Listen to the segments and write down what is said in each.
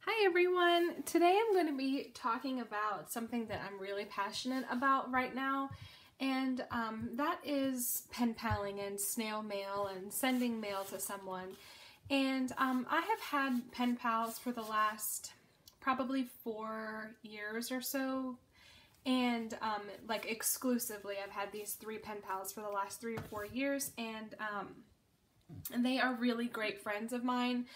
Hi everyone! Today I'm going to be talking about something that I'm really passionate about right now, and that is pen paling and snail mail and sending mail to someone. And I have had pen pals for the last probably 4 years or so, and like exclusively I've had these 3 pen pals for the last 3 or 4 years, and they are really great friends of mine.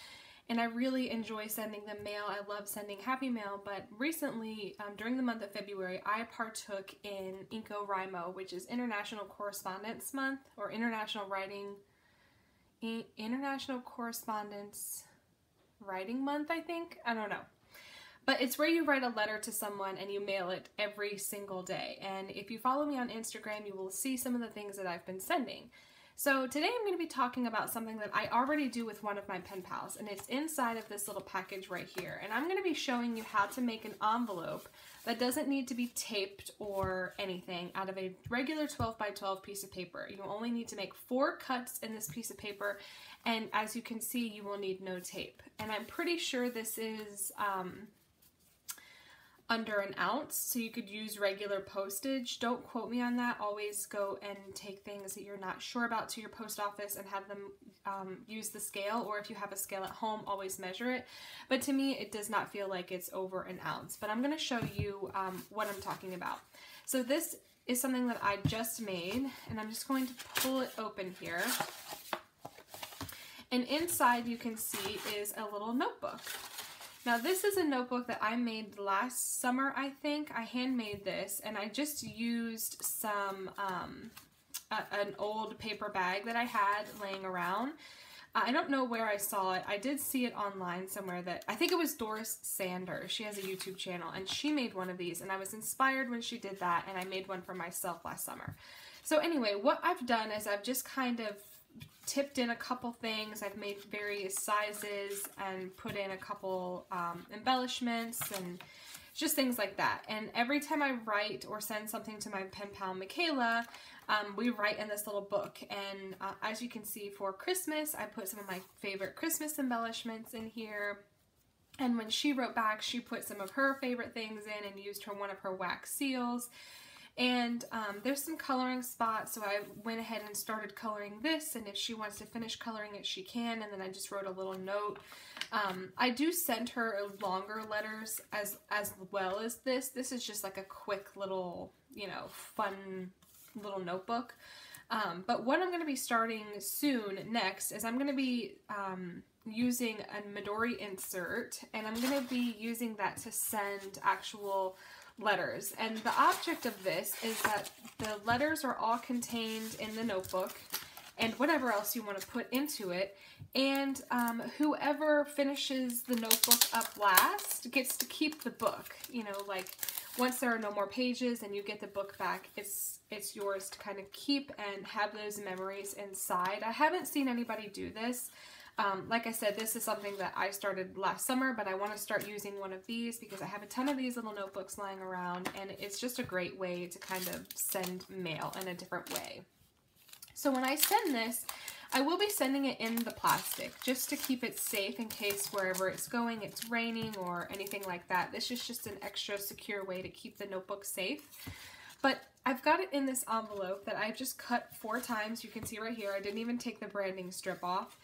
And I really enjoy sending them mail. I love sending happy mail, but recently, during the month of February, I partook in INCOWRIMO, which is International Correspondence Month, or International Correspondence Writing Month, I think? I don't know. But it's where you write a letter to someone and you mail it every single day. And if you follow me on Instagram, you will see some of the things that I've been sending. So today I'm going to be talking about something that I already do with one of my pen pals, and it's inside of this little package right here. And I'm going to be showing you how to make an envelope that doesn't need to be taped or anything out of a regular 12 by 12 piece of paper. You only need to make 4 cuts in this piece of paper, and as you can see, you will need no tape. And I'm pretty sure this is under an ounce, so you could use regular postage. Don't quote me on that. Always go and take things that you're not sure about to your post office and have them use the scale, or if you have a scale at home, always measure it. But to me, it does not feel like it's over an ounce. But I'm going to show you what I'm talking about. So this is something that I just made, and I'm just going to pull it open here. And inside, you can see, is a little notebook. Now this is a notebook that I made last summer, I think. I handmade this, and I just used some, an old paper bag that I had laying around. I don't know where I saw it. I did see it online somewhere that, I think it was Doris Sanders. She has a YouTube channel, and she made one of these, and I was inspired when she did that, and I made one for myself last summer. So anyway, what I've done is I've just kind of tipped in a couple things. I've made various sizes and put in a couple embellishments and just things like that. And every time I write or send something to my pen pal Michaela, we write in this little book. And as you can see, for Christmas, I put some of my favorite Christmas embellishments in here. And when she wrote back, she put some of her favorite things in and used one of her wax seals. And there's some coloring spots, so I went ahead and started coloring this, and if she wants to finish coloring it, she can, and then I just wrote a little note. I do send her longer letters as well as this. This is just like a quick little, you know, fun little notebook. But what I'm going to be starting soon next is I'm going to be using a Midori insert, and I'm going to be using that to send actual letters. And the object of this is that the letters are all contained in the notebook and whatever else you want to put into it, and whoever finishes the notebook up last gets to keep the book. You know, like once there are no more pages and you get the book back, it's yours to kind of keep and have those memories inside. I haven't seen anybody do this. Like I said, this is something that I started last summer, but I want to start using one of these because I have a ton of these little notebooks lying around, and it's just a great way to kind of send mail in a different way. So when I send this, I will be sending it in the plastic just to keep it safe in case wherever it's going, it's raining or anything like that. This is just an extra secure way to keep the notebook safe. But I've got it in this envelope that I've just cut 4 times. You can see right here, I didn't even take the branding strip off.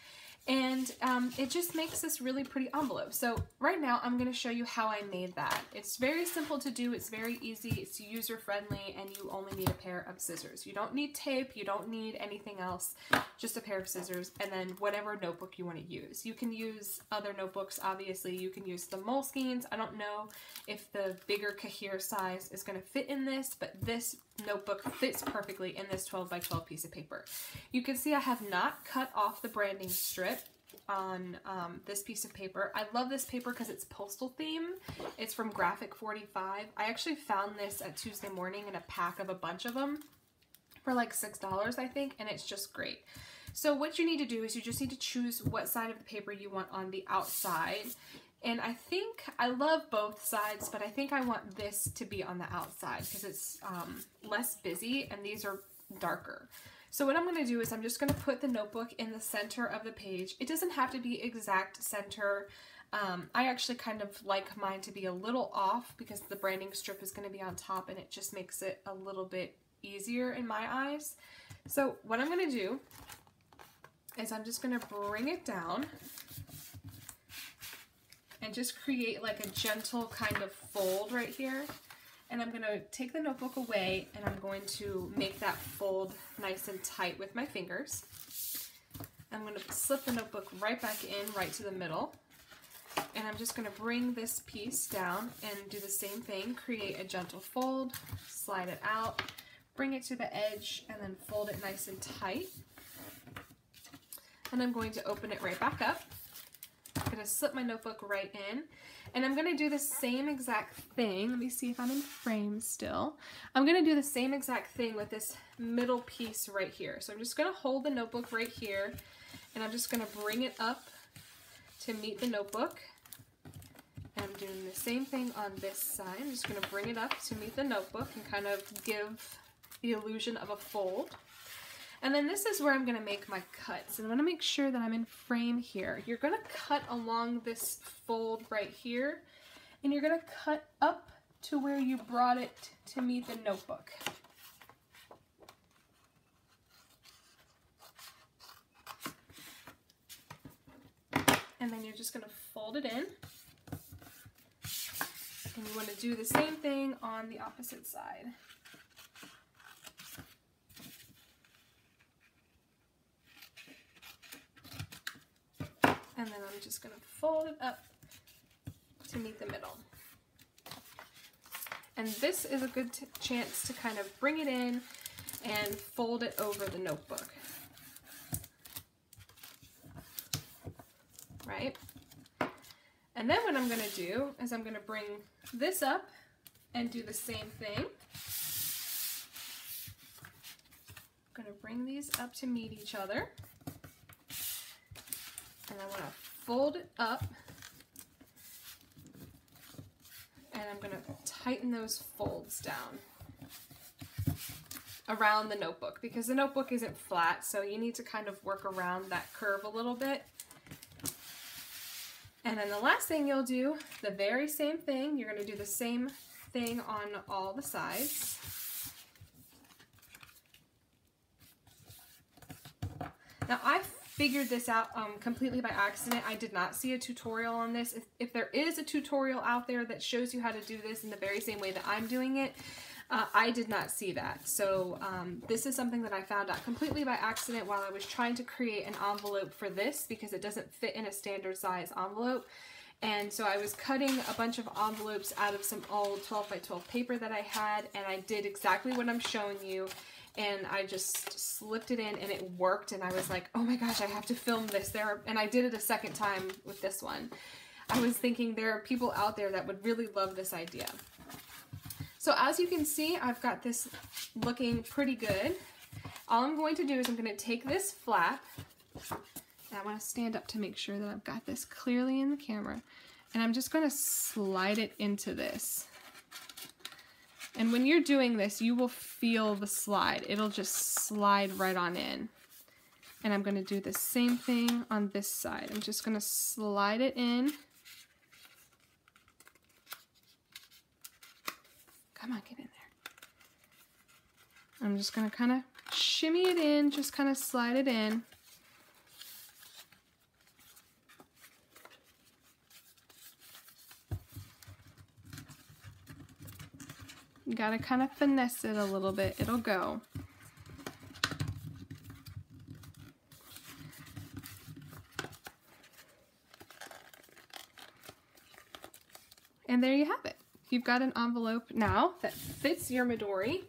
And it just makes this really pretty envelope. So right now I'm going to show you how I made that. It's very simple to do, it's very easy, it's user friendly, and you only need a pair of scissors. You don't need tape, you don't need anything else, just a pair of scissors, and then whatever notebook you want to use. You can use other notebooks, obviously. You can use the Moleskines. I don't know if the bigger Kahir size is going to fit in this, but this notebook fits perfectly in this 12 by 12 piece of paper. You can see I have not cut off the branding strip on this piece of paper. I love this paper because it's postal theme. It's from Graphic 45. I actually found this at Tuesday Morning in a pack of a bunch of them for like $6, I think, and it's just great. So what you need to do is you just need to choose what side of the paper you want on the outside. And I think, I love both sides, but I think I want this to be on the outside because it's less busy and these are darker. So what I'm going to do is I'm just going to put the notebook in the center of the page. It doesn't have to be exact center. I actually kind of like mine to be a little off because the branding strip is going to be on top and it just makes it a little bit easier in my eyes. So what I'm going to do is I'm just going to bring it down and just create like a gentle kind of fold right here. And I'm going to take the notebook away and I'm going to make that fold nice and tight with my fingers. I'm going to slip the notebook right back in, right to the middle. And I'm just going to bring this piece down and do the same thing. Create a gentle fold, slide it out, bring it to the edge, and then fold it nice and tight. And I'm going to open it right back up. I'm going to slip my notebook right in. And I'm going to do the same exact thing. Let me see if I'm in frame still. I'm going to do the same exact thing with this middle piece right here. So I'm just going to hold the notebook right here, and I'm just going to bring it up to meet the notebook. And I'm doing the same thing on this side. I'm just going to bring it up to meet the notebook and kind of give the illusion of a fold. And then this is where I'm going to make my cuts. And I'm going to make sure that I'm in frame here. You're going to cut along this fold right here, and you're going to cut up to where you brought it to meet the notebook. And then you're just going to fold it in. And you want to do the same thing on the opposite side. And then I'm just going to fold it up to meet the middle. And this is a good chance to kind of bring it in and fold it over the notebook. Right? And then what I'm going to do is I'm going to bring this up and do the same thing. I'm going to bring these up to meet each other. And I want to fold it up, and I'm going to tighten those folds down around the notebook because the notebook isn't flat, so you need to kind of work around that curve a little bit. And then the last thing you'll do, the very same thing, you're going to do the same thing on all the sides. Now I figured this out completely by accident. I did not see a tutorial on this. If there is a tutorial out there that shows you how to do this in the very same way that I'm doing it, I did not see that. So this is something that I found out completely by accident while I was trying to create an envelope for this because it doesn't fit in a standard size envelope. And so I was cutting a bunch of envelopes out of some old 12 by 12 paper that I had, and I did exactly what I'm showing you. And I just slipped it in and it worked, and I was like, oh my gosh, I have to film this. And I did it a second time with this one. I was thinking there are people out there that would really love this idea. So as you can see, I've got this looking pretty good. All I'm going to do is I'm going to take this flap, and I want to stand up to make sure that I've got this clearly in the camera, and I'm just going to slide it into this. And when you're doing this, you will feel the slide. It'll just slide right on in. And I'm going to do the same thing on this side. I'm just going to slide it in. Come on, get in there. I'm just going to kind of shimmy it in, just kind of slide it in. You gotta kind of finesse it a little bit. It'll go. And there you have it. You've got an envelope now that fits your Midori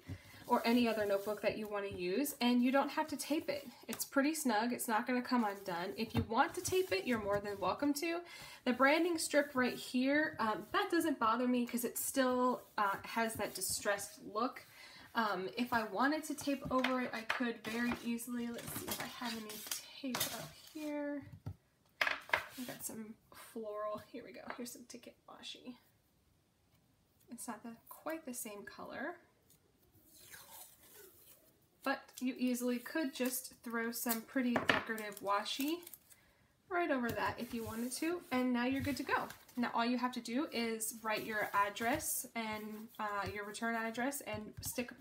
or any other notebook that you want to use, and you don't have to tape it. It's pretty snug. It's not going to come undone. If you want to tape it, you're more than welcome to. The branding strip right here, that doesn't bother me because it still has that distressed look. If I wanted to tape over it, I could very easily. Let's see if I have any tape up here. I've got some floral. Here we go. Here's some ticket washi. It's not quite the same color. but you easily could just throw some pretty decorative washi right over that if you wanted to, and now you're good to go. Now all you have to do is write your address and your return address and stick a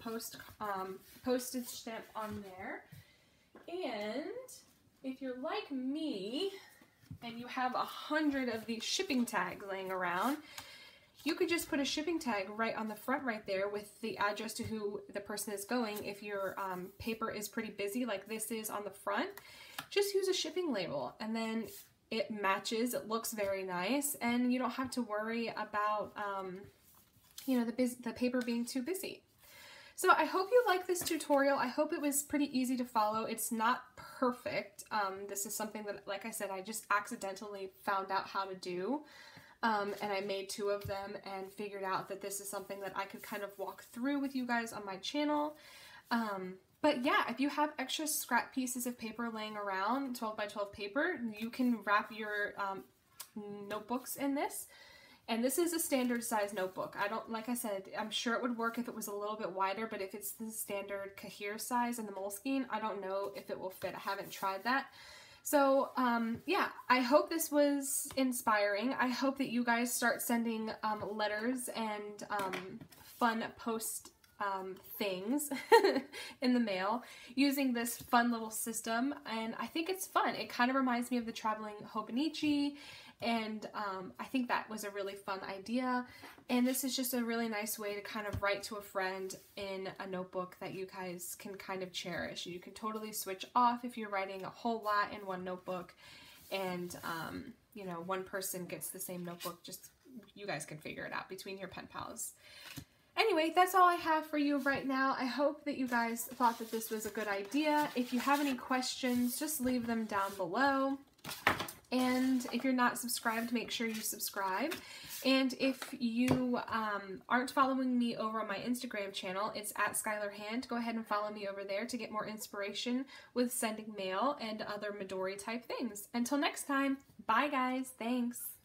postage stamp on there. And if you're like me and you have 100 of these shipping tags laying around, you could just put a shipping tag right on the front right there with the address to who the person is going. If your paper is pretty busy like this is on the front, just use a shipping label and then it matches, it looks very nice, and you don't have to worry about you know, the paper being too busy. So I hope you like this tutorial. I hope it was pretty easy to follow. It's not perfect. This is something that, like I said, I just accidentally found out how to do. And I made 2 of them and figured out that this is something that I could kind of walk through with you guys on my channel. But yeah, if you have extra scrap pieces of paper laying around, 12 by 12 paper, you can wrap your notebooks in this. And this is a standard size notebook. I don't, like I said, I'm sure it would work if it was a little bit wider, but if it's the standard Kahir size and the Moleskine, I don't know if it will fit. I haven't tried that. So yeah, I hope this was inspiring. I hope that you guys start sending letters and fun post things in the mail using this fun little system, and I think it's fun. It kind of reminds me of the traveling Hobonichi, and I think that was a really fun idea, and this is just a really nice way to kind of write to a friend in a notebook that you guys can kind of cherish. You can totally switch off if you're writing a whole lot in one notebook, and you know, one person gets the same notebook. Just you guys can figure it out between your pen pals. Anyway, that's all I have for you right now. I hope that you guys thought that this was a good idea. If you have any questions, just leave them down below. And if you're not subscribed, make sure you subscribe. And if you aren't following me over on my Instagram channel, it's at Skylar Hand. Go ahead and follow me over there to get more inspiration with sending mail and other Midori type things. Until next time, bye guys, thanks.